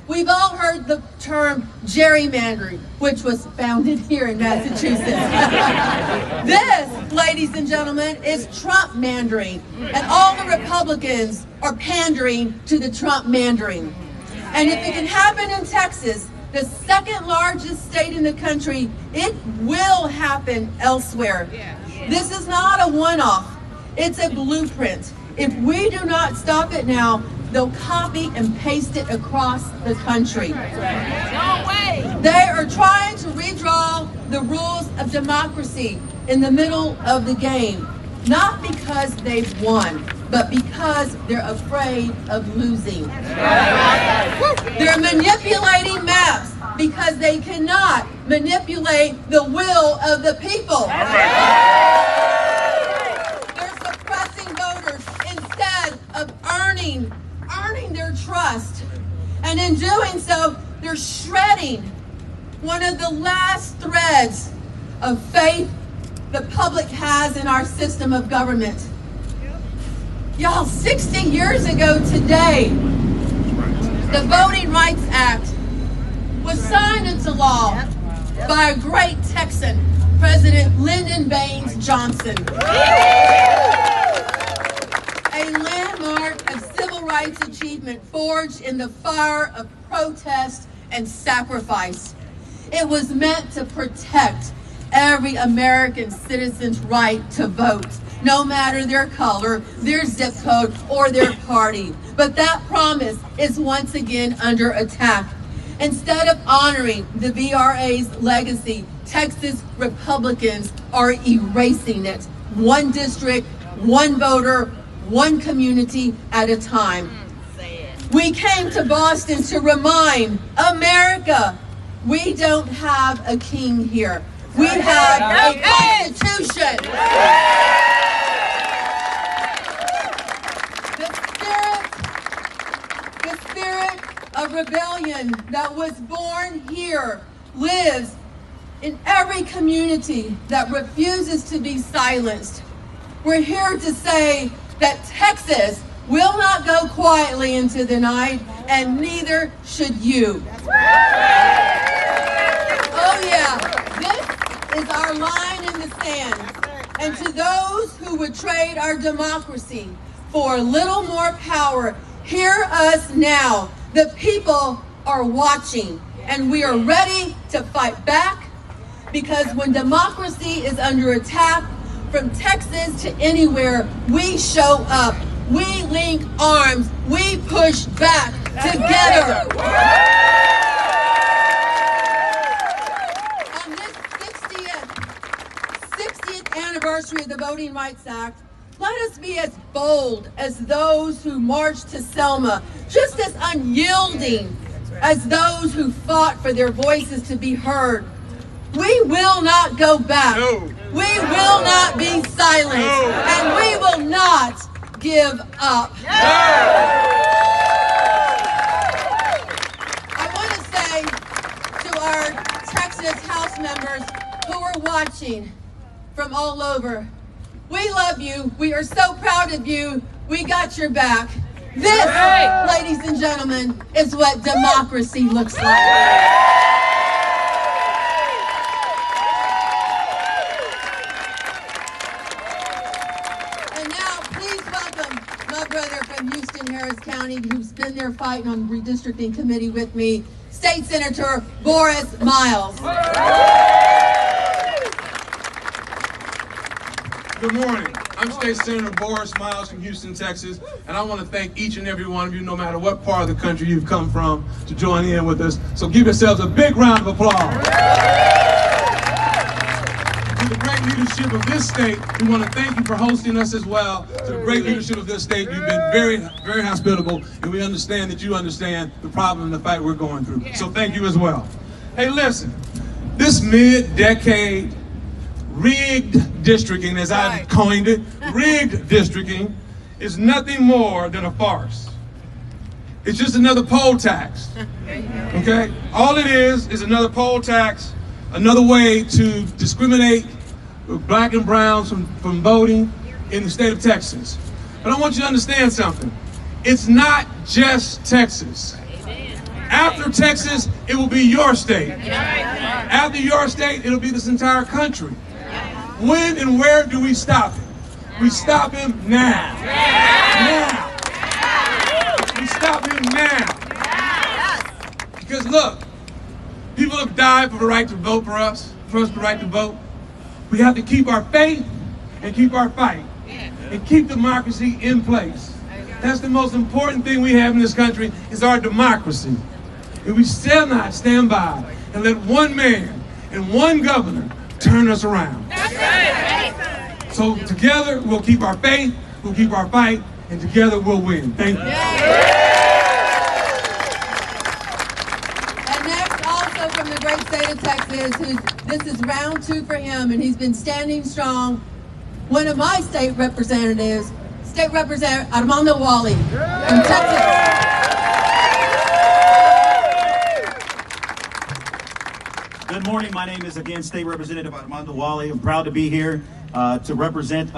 We've all heard the term gerrymandering, which was founded here in Massachusetts. This, ladies and gentlemen, is Trump-mandering, and all the Republicans are pandering to the Trump-mandering. And if it can happen in Texas, the second largest state in the country, it will happen elsewhere. This is not a one-off, it's a blueprint. If we do not stop it now, they'll copy and paste it across the country. No way! They are trying to redraw the rules of democracy in the middle of the game, not because they've won, but because they're afraid of losing. They're manipulating maps because they cannot manipulate the will of the people. They're suppressing voters instead of earning their trust. And in doing so, they're shredding one of the last threads of faith the public has in our system of government. Y'all, 60 years ago today, the Voting Rights Act was signed into law by a great Texan, President Lyndon Baines Johnson. A landmark of civil rights achievement forged in the fire of protest and sacrifice. It was meant to protect every American citizen's right to vote, no matter their color, their zip code, or their party. But that promise is once again under attack. Instead of honoring the VRA's legacy, Texas Republicans are erasing it. One district, one voter, one community at a time. We came to Boston to remind America, we don't have a king here. We have a constitution. The spirit of rebellion that was born here lives in every community that refuses to be silenced. We're here to say that Texas will not go quietly into the night, and neither should you. Oh yeah, this is our line in the sand. And to those who would trade our democracy for a little more power, hear us now. The people are watching, and we are ready to fight back, because when democracy is under attack, from Texas to anywhere, we show up. We link arms. We push back together. On this 60th anniversary of the Voting Rights Act, let us be as bold as those who marched to Selma, just as unyielding as those who fought for their voices to be heard. We will not go back. No. We will not be silent. No. And we will not give up. No. I want to say to our Texas House members who are watching from all over, we love you. We are so proud of you. We got your back. This, ladies and gentlemen, is what democracy looks like. Harris County, who's been there fighting on the redistricting committee with me, State Senator Boris Miles. Good morning. I'm State Senator Boris Miles from Houston, Texas, and I want to thank each and every one of you, no matter what part of the country you've come from, to join in with us. So give yourselves a big round of applause. To the great leadership of this state, we want to thank you for hosting us as well. To the great leadership of this state, you've been very, very hospitable, and we understand that you understand the problem and the fight we're going through. So thank you as well. Hey, listen, this mid-decade rigged districting, as I've coined it, rigged districting, is nothing more than a farce. It's just another poll tax, okay? All it is another poll tax, another way to discriminate black and browns from voting in the state of Texas. But I want you to understand something. It's not just Texas. After Texas, it will be your state. After your state, it'll be this entire country. When and where do we stop him? We stop him now. Now. We stop him now. Because look, people have died for the right to vote for us, the right to vote. We have to keep our faith and keep our fight and keep democracy in place. That's the most important thing we have in this country is our democracy. And we still not stand by and let one man and one governor turn us around. So together we'll keep our faith, we'll keep our fight, and together we'll win. Thank you. And next, also from the great state of Texas, this is round 2 for him, and he's been standing strong. One of my state representatives, State Representative Armando Wally from Texas. Good morning. My name is again State Representative Armando Wally. I'm proud to be here to represent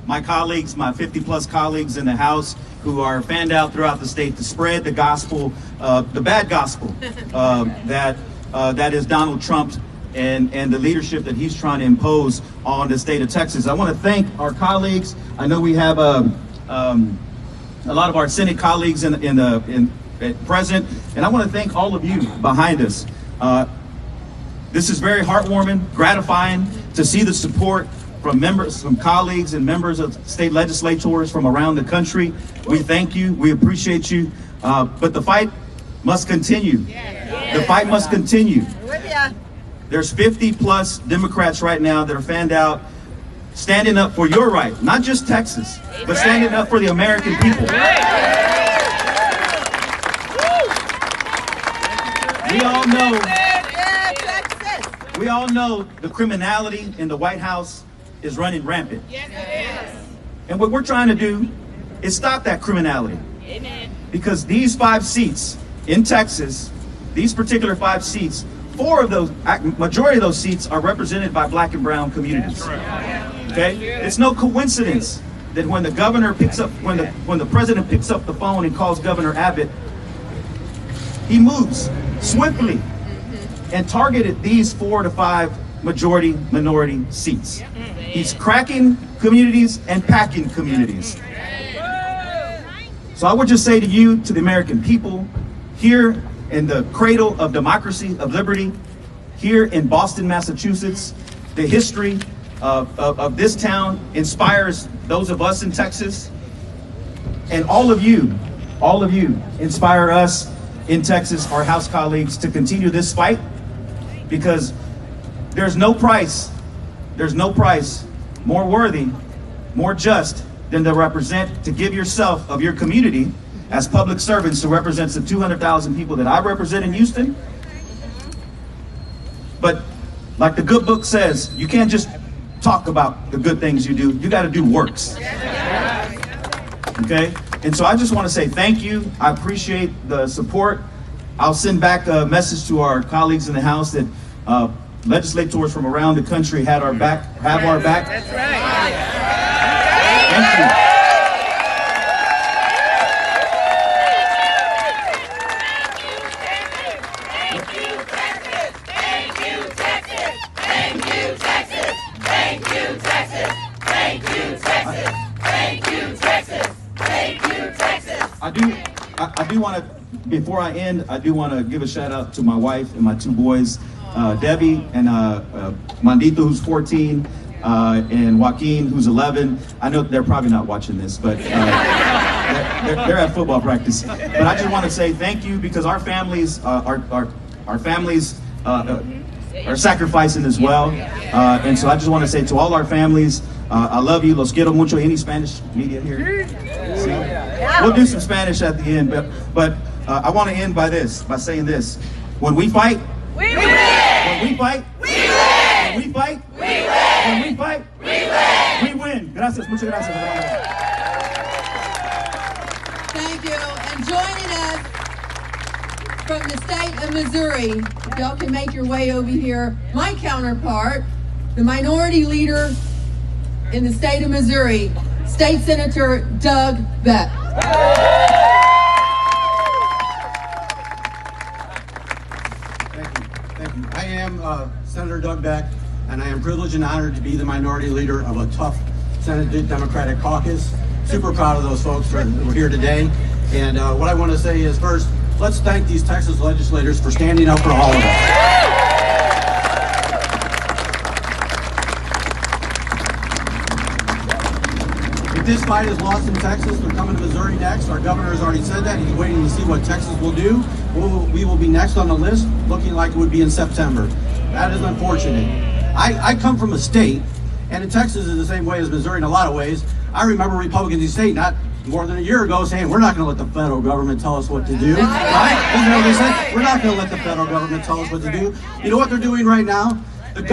my colleagues, my 50-plus colleagues in the House who are fanned out throughout the state to spread the gospel, the bad gospel that is Donald Trump and the leadership that he's trying to impose on the state of Texas. I want to thank our colleagues. I know we have a lot of our Senate colleagues in present, and I want to thank all of you behind us. This is very heartwarming, gratifying to see the support from members, from colleagues and members of state legislators from around the country. We thank you, we appreciate you, but the fight must continue. The fight must continue. There's 50-plus Democrats right now that are fanned out, standing up for your right, not just Texas, but standing up for the American people. We all know the criminality in the White House is running rampant. And what we're trying to do is stop that criminality. Because these 5 seats in Texas, these particular 5 seats, 4 of those, majority of those seats are represented by black and brown communities. Okay? It's no coincidence that when the governor picks up, when the president picks up the phone and calls Governor Abbott, he moves swiftly and targeted these 4 to 5 majority minority seats. He's cracking communities and packing communities. So I would just say to you, to the American people, here in the cradle of democracy, of liberty, here in Boston, Massachusetts, the history of this town inspires those of us in Texas. And all of you inspire us in Texas, our House colleagues, to continue this fight, because there's no price more worthy, more just than to give yourself of your community as public servants to represent the 200,000 people that I represent in Houston. But like the good book says, you can't just talk about the good things you do, you got to do works. Okay? And so I just want to say thank you. I appreciate the support. I'll send back a message to our colleagues in the House that legislators from around the country have our back. That's right. Thank you. I do want to, before I end, I do want to give a shout out to my wife and my 2 boys, Debbie and Mandito, who's 14, and Joaquin, who's 11. I know they're probably not watching this, but they're at football practice. But I just want to say thank you, because our families are sacrificing as well. And so I just want to say to all our families, I love you, los quiero mucho. Any Spanish media here? See? We'll do some Spanish at the end, but I want to end by saying this. When we fight, we win. When we fight, we win. When we fight, we win. When we fight, we win. We win. Gracias, muchas gracias. Thank you. And joining us from the state of Missouri, if y'all can make your way over here, my counterpart, the minority leader in the state of Missouri, State Senator Doug Beck. Thank you. Thank you. I am Senator Doug Beck, and I am privileged and honored to be the minority leader of a tough Senate Democratic caucus. Super proud of those folks that were here today. And what I want to say is, first, let's thank these Texas legislators for standing up for all of us. If this fight is lost in Texas, they're coming to Missouri next. Our governor has already said that. He's waiting to see what Texas will do. We will be next on the list, looking like it would be in September. That is unfortunate. I come from a state, and in Texas is the same way as Missouri in a lot of ways. I remember Republicans in the state not more than a year ago saying, we're not going to let the federal government tell us what to do. Right? Isn't that what they said? We're not going to let the federal government tell us what to do. You know what they're doing right now? The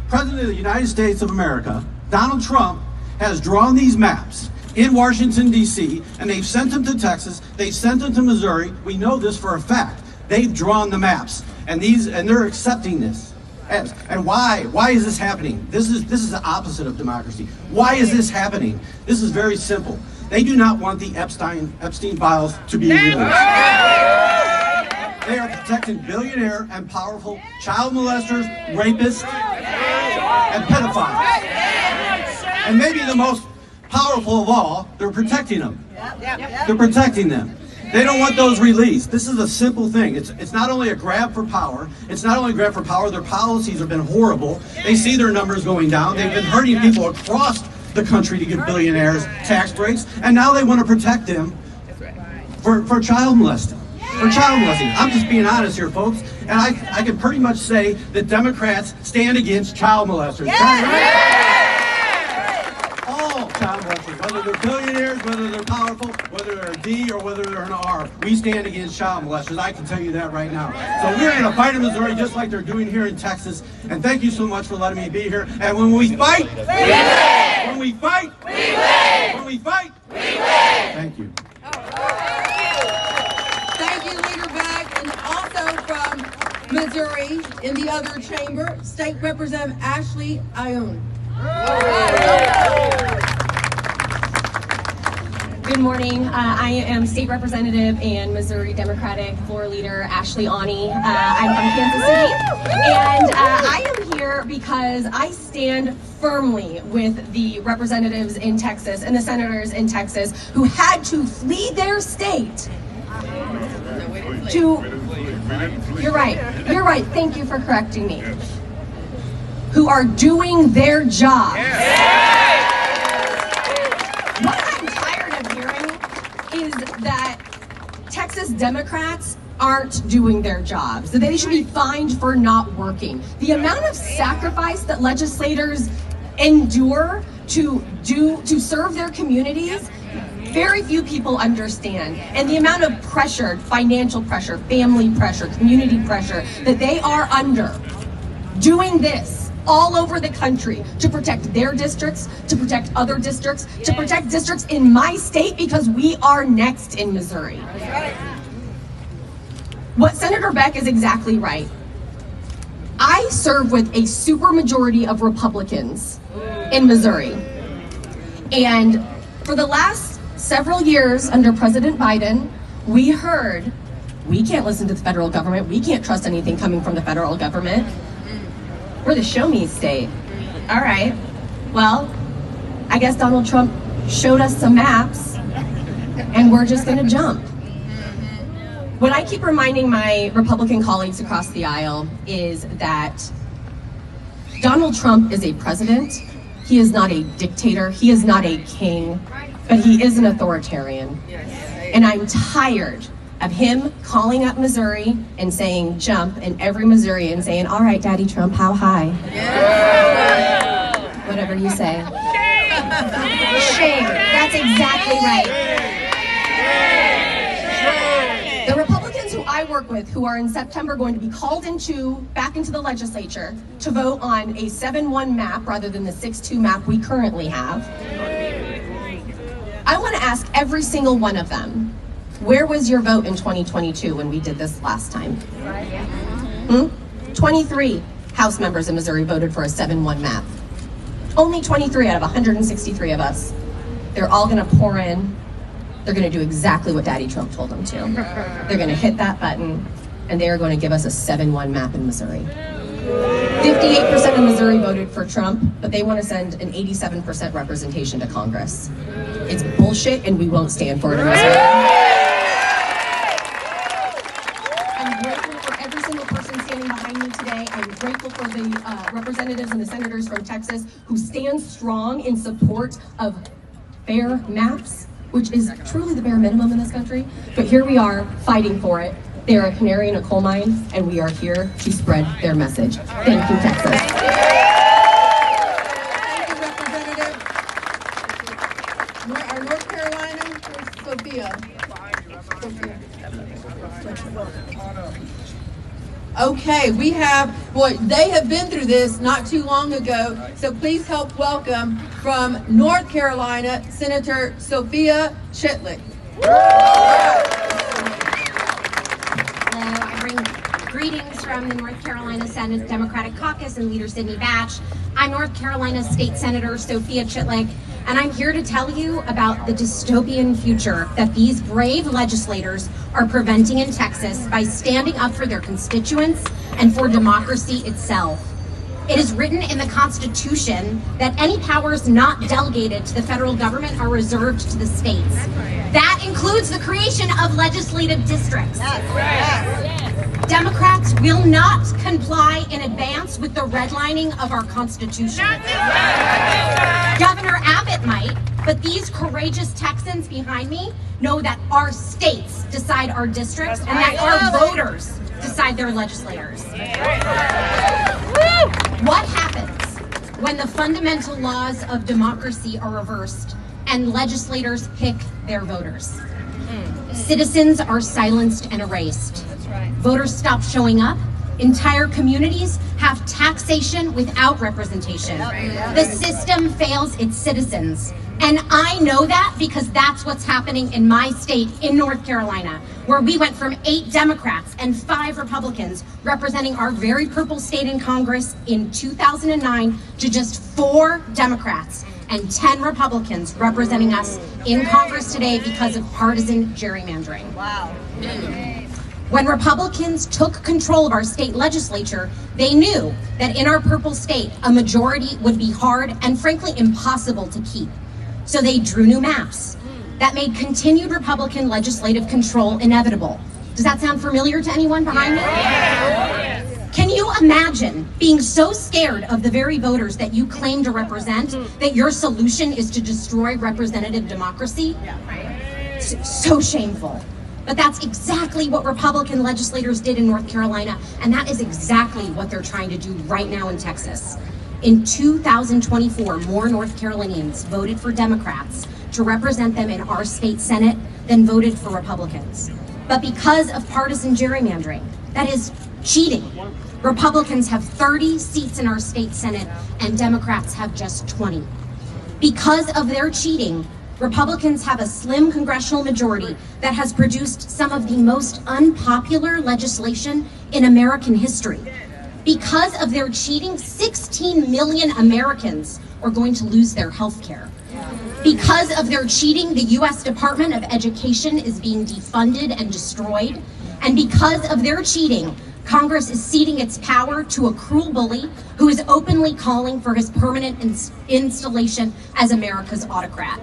President of the United States of America, Donald Trump, has drawn these maps in Washington, D.C., and they've sent them to Texas, they've sent them to Missouri. We know this for a fact. They've drawn the maps, and they're accepting this. And why? Why is this happening? This is the opposite of democracy. Why is this happening? This is very simple. They do not want the Epstein files to be released. They are protecting billionaire and powerful child molesters, rapists, and pedophiles. And maybe the most powerful of all, they're protecting them. They're protecting them. They don't want those released. This is a simple thing. It's not only a grab for power. It's not only a grab for power. Their policies have been horrible. They see their numbers going down. They've been hurting people across the country to give billionaires tax breaks, and now they want to protect them for child molesting. For child molesting. I'm just being honest here, folks. And I can pretty much say that Democrats stand against child molesters. Child molesters, whether they're billionaires, whether they're powerful, whether they're a D or whether they're an R, we stand against child molesters. I can tell you that right now. So we're going to fight in Missouri just like they're doing here in Texas. And thank you so much for letting me be here. And when we fight, we win. When we fight, we win. When we fight, we win. Thank you. Thank you, Leader Beck. And also from Missouri, in the other chamber, State Representative Ashley Ione. Good morning. I am State Representative and Missouri Democratic Floor Leader Ashley Ione. I'm from Kansas City, and I am here because I stand firmly with the representatives in Texas and the senators in Texas who had to flee their state to... You're right. Thank you for correcting me. Who are doing their job. What I'm tired of hearing is that Texas Democrats aren't doing their jobs, that they should be fined for not working. The amount of sacrifice that legislators endure to serve their communities, very few people understand. And the amount of pressure, financial pressure, family pressure, community pressure that they are under doing this all over the country to protect their districts, to protect other districts, to protect districts in my state because we are next in Missouri. What Senator Beck is exactly right. I serve with a supermajority of Republicans in Missouri. And for the last several years under President Biden, we heard, we can't listen to the federal government, we can't trust anything coming from the federal government. We're the show me state. All right. Well, I guess Donald Trump showed us some maps and we're just gonna jump. What I keep reminding my Republican colleagues across the aisle is that Donald Trump is a president. He is not a dictator. He is not a king, but he is an authoritarian. And I'm tired of him calling up Missouri and saying jump, and every Missourian saying, all right, Daddy Trump, how high? Yeah. Whatever you say. Shame. That's exactly right. The Republicans who I work with, who are in September going to be called back into the legislature to vote on a 7-1 map rather than the 6-2 map we currently have. I want to ask every single one of them, where was your vote in 2022 when we did this last time? 23 House members in Missouri voted for a 7-1 map. Only 23 out of 163 of us. They're all gonna pour in. They're gonna do exactly what Daddy Trump told them to. They're gonna hit that button and they are going to give us a 7-1 map in Missouri. 58% of Missouri voted for Trump, but they want to send an 87% representation to Congress. It's bullshit, and we won't stand for it in Missouri. I'm grateful for every single person standing behind me today. I'm grateful for the representatives and the senators from Texas who stand strong in support of fair maps, which is truly the bare minimum in this country. But here we are fighting for it. They are a canary in a coal mine, and we are here to spread their message. Thank you, Texas. Thank you, Representative. Our North Carolina, Sophia. Okay, we have, boy, they have been through this not too long ago, so please help welcome from North Carolina, Senator Sophia Chitlick. I bring greetings from the North Carolina Senate Democratic Caucus and Leader Sidney Batch. I'm North Carolina State Senator Sophia Chitlick, and I'm here to tell you about the dystopian future that these brave legislators are preventing in Texas by standing up for their constituents and for democracy itself. It is written in the Constitution that any powers not delegated to the federal government are reserved to the states. That includes the creation of legislative districts. Democrats will not comply in advance with the redlining of our Constitution. Governor Abbott might, but these courageous Texans behind me know that our states decide our districts and that our voters decide their legislators. What happens when the fundamental laws of democracy are reversed and legislators pick their voters? Citizens are silenced and erased. Voters stop showing up. Entire communities have taxation without representation. The system fails its citizens. And I know that because that's what's happening in my state, in North Carolina, where we went from 8 Democrats and 5 Republicans representing our very purple state in Congress in 2009 to just 4 Democrats and 10 Republicans representing us in Congress today because of partisan gerrymandering. Wow. When Republicans took control of our state legislature, they knew that in our purple state, a majority would be hard and frankly impossible to keep. So they drew new maps that made continued Republican legislative control inevitable. Does that sound familiar to anyone behind me? Can you imagine being so scared of the very voters that you claim to represent that your solution is to destroy representative democracy? So shameful. But that's exactly what Republican legislators did in North Carolina, and that is exactly what they're trying to do right now in Texas. In 2024, more North Carolinians voted for Democrats to represent them in our state Senate than voted for Republicans. But because of partisan gerrymandering, that is cheating, Republicans have 30 seats in our state Senate and Democrats have just 20. Because of their cheating, Republicans have a slim congressional majority that has produced some of the most unpopular legislation in American history. Because of their cheating, 16 million Americans are going to lose their health care. Because of their cheating, the U.S. Department of Education is being defunded and destroyed. And because of their cheating, Congress is ceding its power to a cruel bully who is openly calling for his permanent installation as America's autocrat.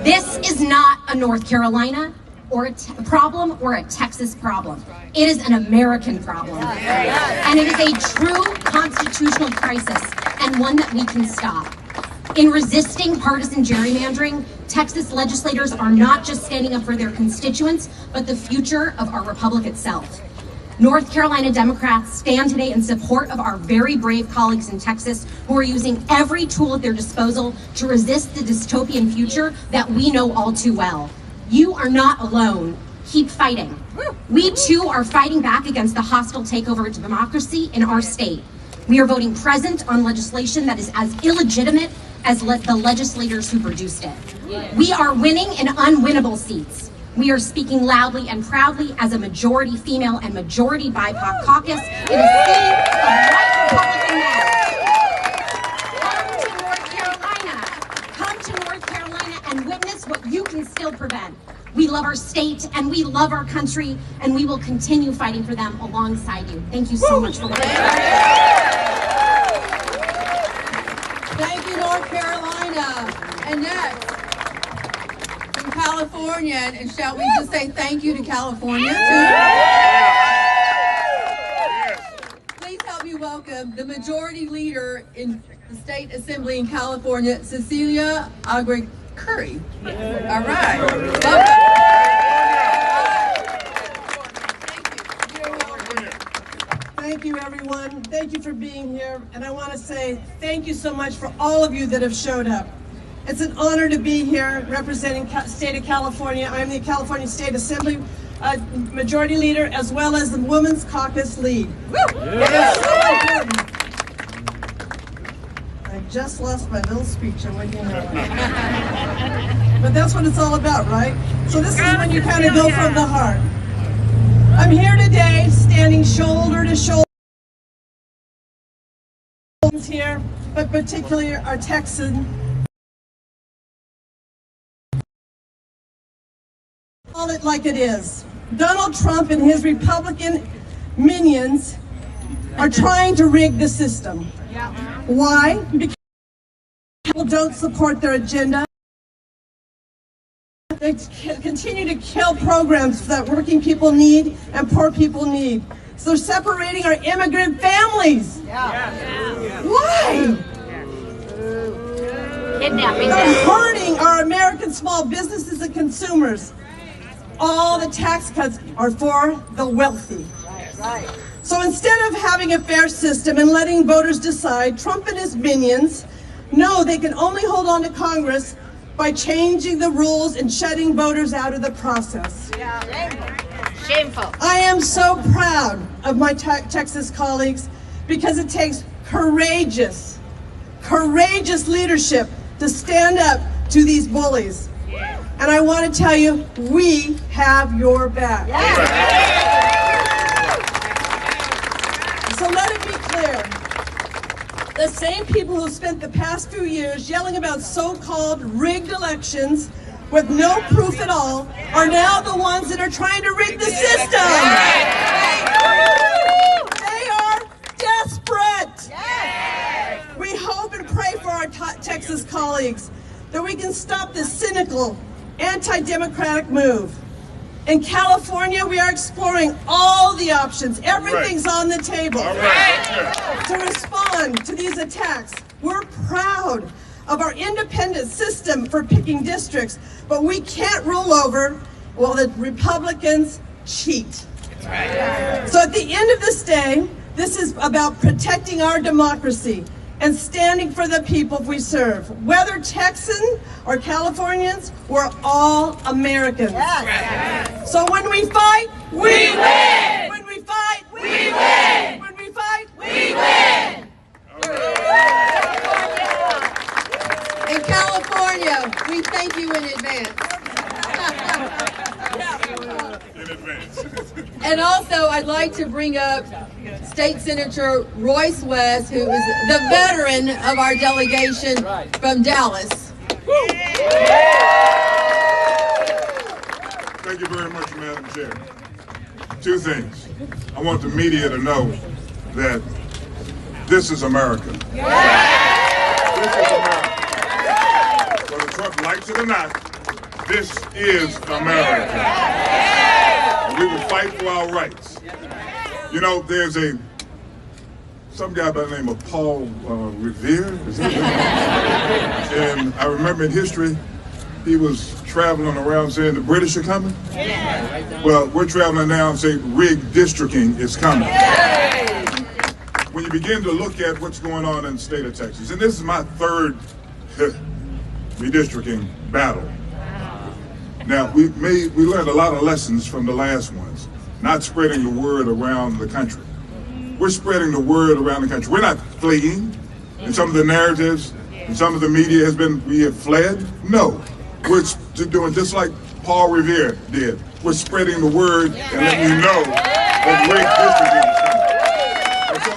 This is not a North Carolina or a problem or a Texas problem. It is an American problem. And it is a true constitutional crisis and one that we can stop. In resisting partisan gerrymandering, Texas legislators are not just standing up for their constituents, but the future of our republic itself. North Carolina Democrats stand today in support of our very brave colleagues in Texas who are using every tool at their disposal to resist the dystopian future that we know all too well. You are not alone. Keep fighting. We too are fighting back against the hostile takeover to democracy in our state. We are voting present on legislation that is as illegitimate as the legislators who produced it. We are winning in unwinnable seats. We are speaking loudly and proudly as a majority female and majority BIPOC caucus in a sea of white Republican men. Come to North Carolina. Come to North Carolina and witness what you can still prevent. We love our state and we love our country, and we will continue fighting for them alongside you. Thank you so much for listening. Thank you, North Carolina. And next, from California, and shall we just say thank you to California, too? Please help me welcome the Majority Leader in the State Assembly in California, Cecilia Agri-Curry. All right. Welcome. Thank you, everyone. Thank you for being here. And I want to say thank you so much for all of you that have showed up. It's an honor to be here representing state of California. I'm the California State Assembly Majority Leader, as well as the Women's Caucus lead. Woo! It's so important. I just lost my little speech. I'm waiting on it. But that's what it's all about, right? So this is when you kind of go from the heart. I'm here today standing shoulder to shoulder here, but particularly our Texan. Call it like it is. Donald Trump and his Republican minions are trying to rig the system. Why? Because people don't support their agenda. They continue to kill programs that working people need and poor people need. So they're separating our immigrant families. Why? Kidnapping They're them. hurting our American small businesses and consumers. All the tax cuts are for the wealthy. So instead of having a fair system and letting voters decide, Trump and his minions know they can only hold on to Congress by changing the rules and shutting voters out of the process. Shameful. I am so proud of my Texas colleagues because it takes courageous leadership to stand up to these bullies. And I want to tell you, we have your back. So let it be clear. The same people who spent the past few years yelling about so-called rigged elections with no proof at all are now the ones that are trying to rig the system. They are desperate. We hope and pray for our Texas colleagues that we can stop this cynical, anti-democratic move. In California, we are exploring all the options. Everything's on the table to respond to these attacks. We're proud of our independent system for picking districts, but we can't rule over while the Republicans cheat. So at the end of this day, this is about protecting our democracy and standing for the people we serve. Whether Texan or Californians, we're all Americans. So when we fight, we win! When we fight, we win! When we fight, we win! In California, we thank you in advance. And also, I'd like to bring up State Senator Royce West, who is the veteran of our delegation from Dallas. Thank you very much, Madam Chair. Two things. I want the media to know that this is America. This is America. Whether Trump likes it or not, this is America. And we will fight for our rights. You know, there's some guy by the name of Paul Revere, is that right? And I remember in history, he was traveling around saying the British are coming. Well, we're traveling now and saying redistricting is coming. When you begin to look at what's going on in the state of Texas, and this is my third redistricting battle. Now, we learned a lot of lessons from the last ones, not spreading the word around the country. We're spreading the word around the country. We're not fleeing. And some of the narratives and some of the media has been, we have fled. No, we're doing just like Paul Revere did. We're spreading the word and letting you know that redistricting is coming. And so,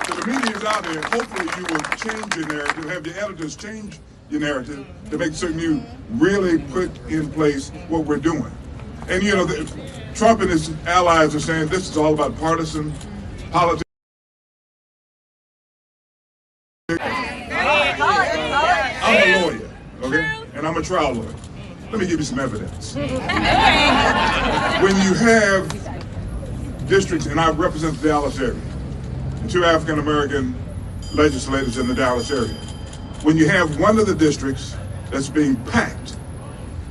to the media's out there, hopefully you will change your narrative, have the editors change your narrative, to make certain you really put in place what we're doing. And you know, Trump and his allies are saying this is all about partisan politics. I'm a lawyer, okay? And I'm a trial lawyer. Let me give you some evidence. When you have districts, and I represent the Dallas area, and 2 African-American legislators in the Dallas area, when you have one of the districts that's being packed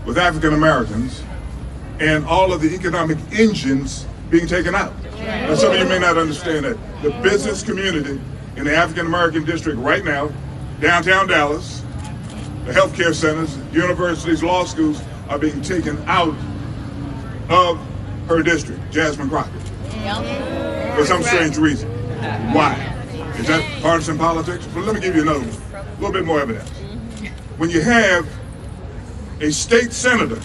with African-Americans and all of the economic engines being taken out. Now, some of you may not understand that. The business community in the African-American district right now, downtown Dallas, the healthcare centers, universities, law schools are being taken out of her district, Jasmine Crockett, for some strange reason. Why? Is that partisan politics? Well, let me give you another one, a little bit more evidence. When you have a state senator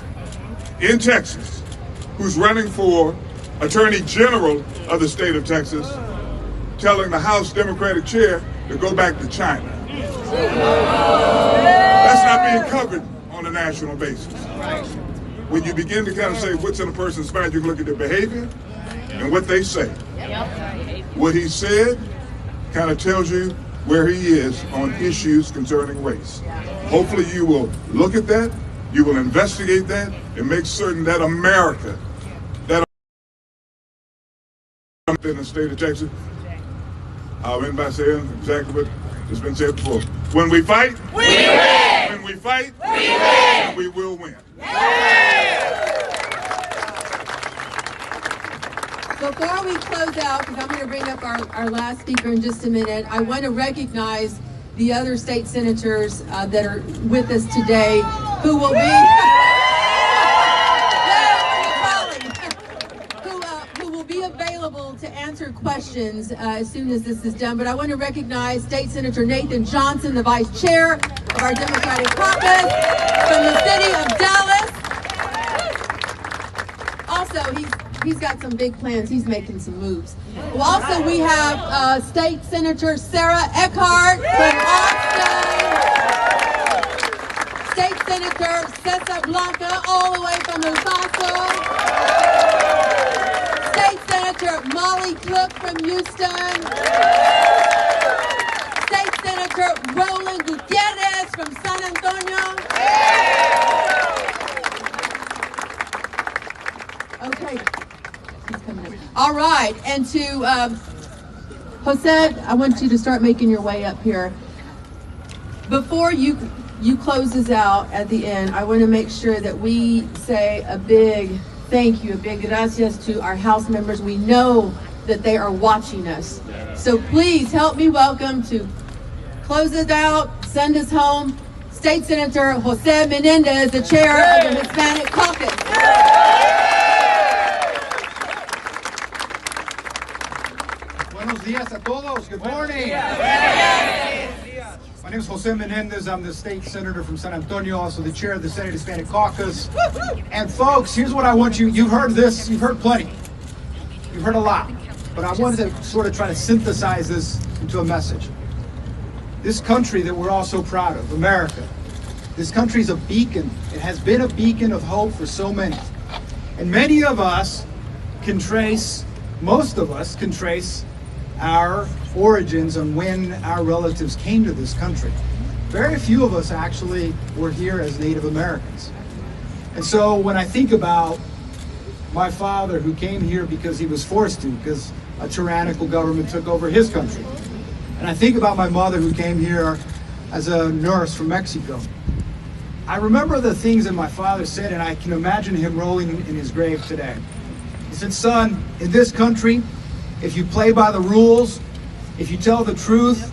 in Texas who's running for Attorney General of the state of Texas, telling the House Democratic chair to go back to China. That's not being covered on a national basis. When you begin to kind of say what's in a person's mind, you can look at their behavior and what they say. What he said kind of tells you where he is on issues concerning race. Hopefully you will look at that, you will investigate that, and make certain that America, that in the state of Texas, I'll end by saying exactly what has been said before. When we fight, we win! When we fight, we win! And we will win. Before we close out, because I'm going to bring up our last speaker in just a minute, I want to recognize the other state senators that are with us today who will be who will be available to answer questions as soon as this is done. But I want to recognize State Senator Nathan Johnson, the Vice Chair of our Democratic Caucus from the city of Dallas. Also, he's got some big plans. He's making some moves. Well, also, we have State Senator Sarah Eckhart from Austin. State Senator Cesar Blanca, all the way from El Paso. State Senator Molly Cook from Houston. State Senator Roland Gutierrez from San Antonio. Okay. All right, and to Jose, I want you to start making your way up here. Before you close this out at the end, I want to make sure that we say a big thank you, a big gracias to our House members. We know that they are watching us. So please help me welcome to close it out, send us home, State Senator Jose Menendez, the chair of the Hispanic Caucus. Buenos días a todos. Good morning. My name is Jose Menendez. I'm the state senator from San Antonio, also the chair of the Senate Hispanic Caucus. And folks, here's what I want you, you've heard this, you've heard plenty. You've heard a lot. But I wanted to sort of try to synthesize this into a message. This country that we're all so proud of, America, this country's a beacon. It has been a beacon of hope for so many. And many of us can trace, most of us can trace our origins on when our relatives came to this country. Very few of us actually were here as Native Americans. And so when I think about my father who came here because he was forced to, because a tyrannical government took over his country, and I think about my mother who came here as a nurse from Mexico, I remember the things that my father said, and I can imagine him rolling in his grave today. He said, son, in this country, if you play by the rules, if you tell the truth,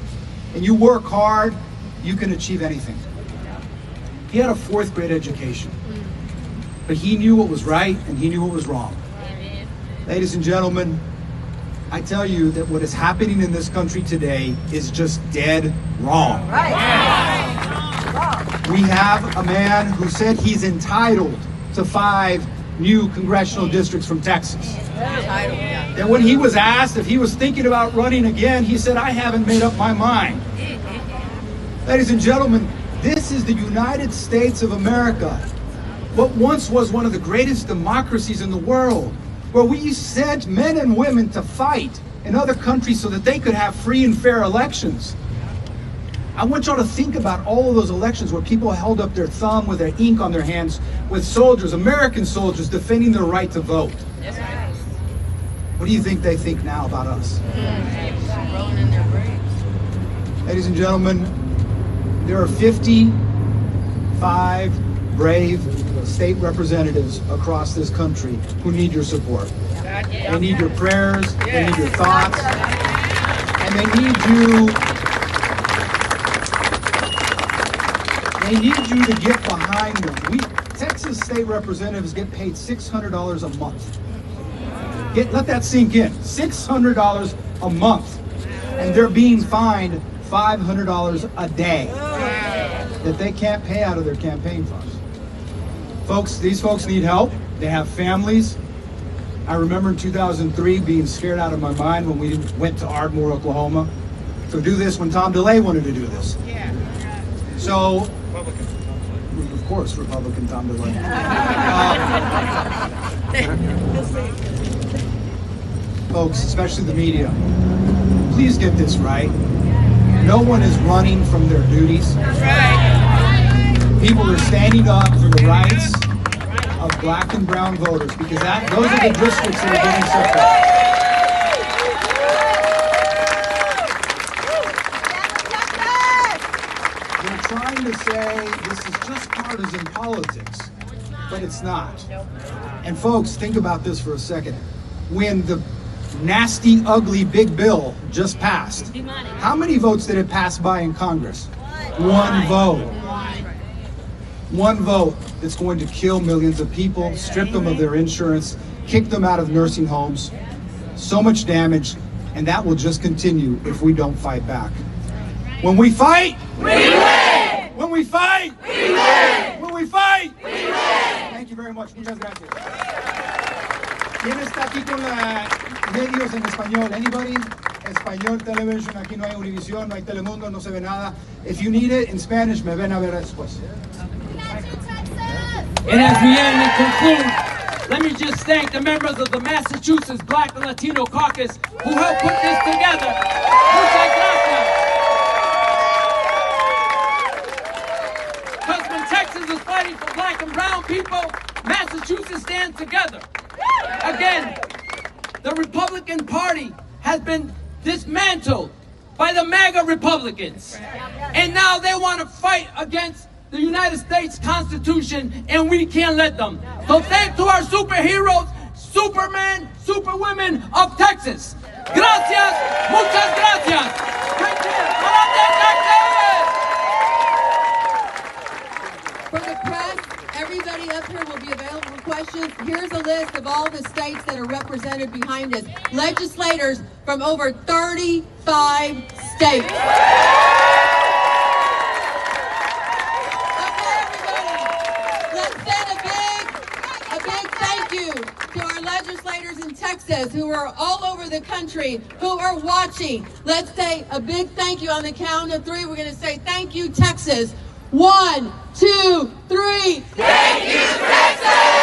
and you work hard, you can achieve anything. He had a 4th grade education, but he knew what was right and he knew what was wrong. Ladies and gentlemen, I tell you that what is happening in this country today is just dead wrong. We have a man who said he's entitled to 5 new congressional districts from Texas. And when he was asked if he was thinking about running again, he said, I haven't made up my mind. Ladies and gentlemen, This is the United States of America, what once was one of the greatest democracies in the world, where we sent men and women to fight in other countries so that they could have free and fair elections. I want y'all to think about all of those elections where people held up their thumb with their ink on their hands, with soldiers, American soldiers, defending their right to vote. What do you think they think now about us? Ladies and gentlemen, there are 55 brave state representatives across this country who need your support. They need your prayers, they need your thoughts, and they need you to get behind them. Texas state representatives get paid $600 a month. Let that sink in. $600 a month. And they're being fined $500 a day that they can't pay out of their campaign funds. Folks, these folks need help. They have families. I remember in 2003 being scared out of my mind when we went to Ardmore, Oklahoma, to do this when Tom DeLay wanted to do this. So, of course, Republican Tom DeLay. Folks, especially the media, please get this right. No one is running from their duties. People are standing up for the rights of black and brown voters, because those are the districts that are getting separated. They're trying to say this is just partisan politics, but it's not. And folks, think about this for a second. When the nasty, ugly, big bill just passed, how many votes did it pass by in Congress? One vote. One vote that's going to kill millions of people, strip them of their insurance, kick them out of nursing homes. So much damage, and that will just continue if we don't fight back. When we fight, we win! When we fight, we win! When we fight, we win! Thank you very much. Muchas gracias. ¿Quién está aquí con medios en español? Anybody? Español television, aquí no hay Univision, no hay Telemundo, no se ve nada. If you need it in Spanish, me ven a ver después. And as we end and conclude, let me just thank the members of the Massachusetts Black and Latino Caucus who helped put this together. Muchas gracias. Because when Texas is fighting for black and brown people, Massachusetts stands together. Again, the Republican Party has been dismantled by the MAGA Republicans. And now they want to fight against the United States Constitution, and we can't let them. So thanks to our superheroes, Supermen, Superwomen of Texas. Gracias, muchas gracias. Thank you. For the press, everybody up here will be available for questions. Here's a list of all the states that are represented behind us. Legislators from over 35 states. To our legislators in Texas who are all over the country, who are watching. Let's say a big thank you on the count of three. We're going to say thank you, Texas. 1, 2, 3. Thank you, Texas!